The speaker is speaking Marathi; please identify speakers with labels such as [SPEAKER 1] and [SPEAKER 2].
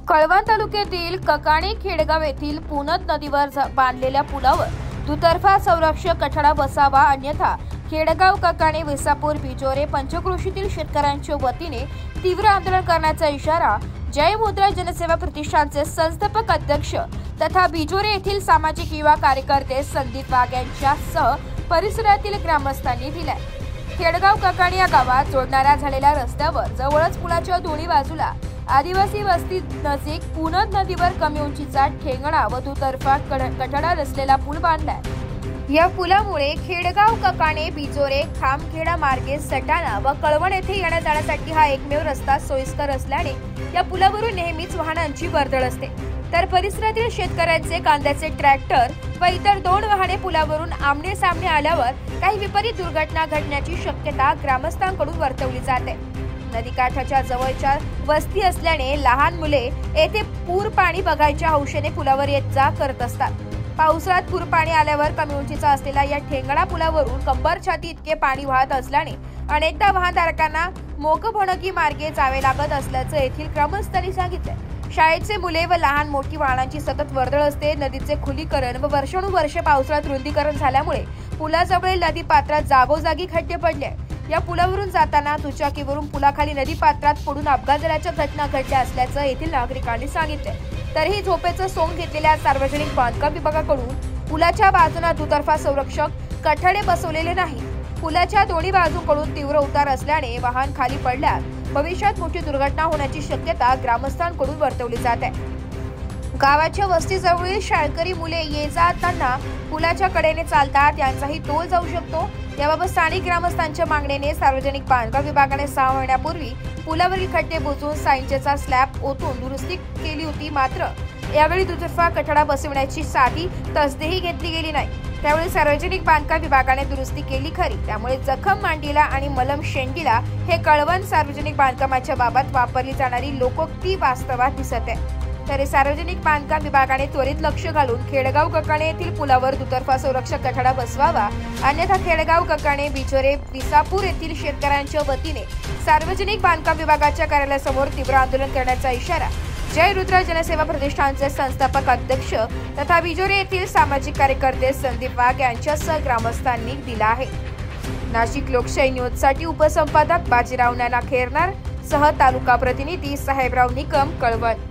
[SPEAKER 1] कळवण तालुक्यातील ककाणे खेडगाव येथील पुनत नदीवर बांधलेल्या पुलावर दुतर्फा संरक्षक कठडा बसावा, अन्यथा खेडगाव, ककाणे, विसापूर, बिजोरे पंचक्रोशीतील शेतकऱ्यांच्या वतीने तीव्र आंदोलन करण्याचा इशारा जय मुद्रा जनसेवा प्रतिष्ठानचे संस्थापक अध्यक्ष तथा बिजोरे येथील सामाजिक युवा कार्यकर्ते संदीप वाघ यांच्यासह परिसरातील ग्रामस्थांनी दिलाय। खेडगाव ककाणे या गावात जोडणाऱ्या झालेल्या रस्त्यावर जवळच पुलाच्या दोन्ही बाजूला आदिवासी वस्ती नजीक पुनत नदीवर कमी उंचीचा ठेंगणा व दुतर्फा कठडा रचलेला पूल बांधलाय। या पुलामुळे खेडगाव, ककाणे, बिजोरे, खामखेडा मार्गे सटाणा व कळवण येथे येण्या जाण्यासाठी हा एकमेव रस्ता सोयीस्कर असल्याने या पुलावरून नेहमीच वाहनांची वर्दळ असते, तर परिसरातील शेतकऱ्यांचे कांद्याचे ट्रॅक्टर व इतर 2 वाहने पुलावरून आमने सामने आल्यावर काही विपरीत दुर्घटना घडण्याची शक्यता ग्रामस्थांकडून वर्तवली जाते। नदीकाठाच्या जवळच्या वस्ती असल्याने लहान मुले येथे पूर पाणी बघायच्या हौशेने पुलावर येत जा करत असतात। पावसाळ्यात पूर पाणी आल्यावर कमी उंचीचा असलेला या ठेंगणा पुलावरून कंबर छाती इतके पाणी वाहत असल्याने अनेकदा वाहनधारकांना मोकभणकी मार्गे जावे लागत असल्याचं येथील ग्रामस्थांनी सांगितले। शाळेचे मुले व लहान मोठी वाहनांची सतत वर्दळ असते। नदीचे खुलीकरण व वर्षानुवर्षे पावसाळ्यात रुंदीकरण झाल्यामुळे पुलाजवळील नदी पात्रात जागोजागी खड्डे पडले। या पुलावरून जाताना दुचाकीवरून पुलाखाली नदी पात्रात पडून अपघात झाल्याच्या घटना घडल्या असल्याचं येथील नागरिकांनी सांगितले। तरीही झोपेचं सोंग घेतलेल्या सार्वजनिक बांधकाम विभागाकडून पुलाच्या बाजूला दुतर्फा संरक्षक कठडे बसवलेले नाही। पुलाच्या दोन्ही बाजूंकडून तीव्र उतार असल्याने वाहन खाली पडल्यास भविष्यात मोठी दुर्घटना होण्याची शक्यता ग्रामस्थांकडून वर्तवली जात आहे। गावाच्या वस्तीजवळील शाळकरी मुले ये जाताना पुलाच्या कडेने चालतात, यांचाही तोल जाऊ शकतो। याबाबत स्थानिक ग्रामस्थांच्या मागणीने सार्वजनिक बांधकाम विभागाने 6 महिन्यापूर्वी पुलावरील खड्डे बुजवून साइंचेचा स्लॅब ओतून दुरुस्ती केली होती, मात्र यावेळी दुतर्फा कठडा बसवण्याची साधी तसदीही घेतली गेली नाही। त्यावेळी सार्वजनिक बांधकाम विभागाने दुरुस्ती केली खरी, त्यामुळे जखम मांडीला आणि मलम शेंडीला हे कळवण सार्वजनिक बांधकामाच्या बाबत वापरली जाणारी लोकोक्ती वास्तवात दिसत आहे। तरी सार्वजनिक बांधकाम विभागाने त्वरित लक्ष घालून खेडगाव, ककाणे येथील पुलावर दुतर्फा संरक्षक कठडा बसवावा, अन्यथा खेडगाव, ककाणे, बिजोरे, विसापूर येथील शेतकऱ्यांच्या वतीने सार्वजनिक बांधकाम विभागाच्या कार्यालयासमोर तीव्र आंदोलन करण्याचा इशारा जय रुद्र जनसेवा प्रतिष्ठानचे संस्थापक अध्यक्ष तथा बिजोरे येथील सामाजिक कार्यकर्ते संदीप वाघ यांच्यासह ग्रामस्थांनी दिला आहे। नाशिक लोकशाही न्यूजसाठी उपसंपादक बाजीराव नाना खेरनार सह तालुका प्रतिनिधी साहेबराव निकम, कळवण।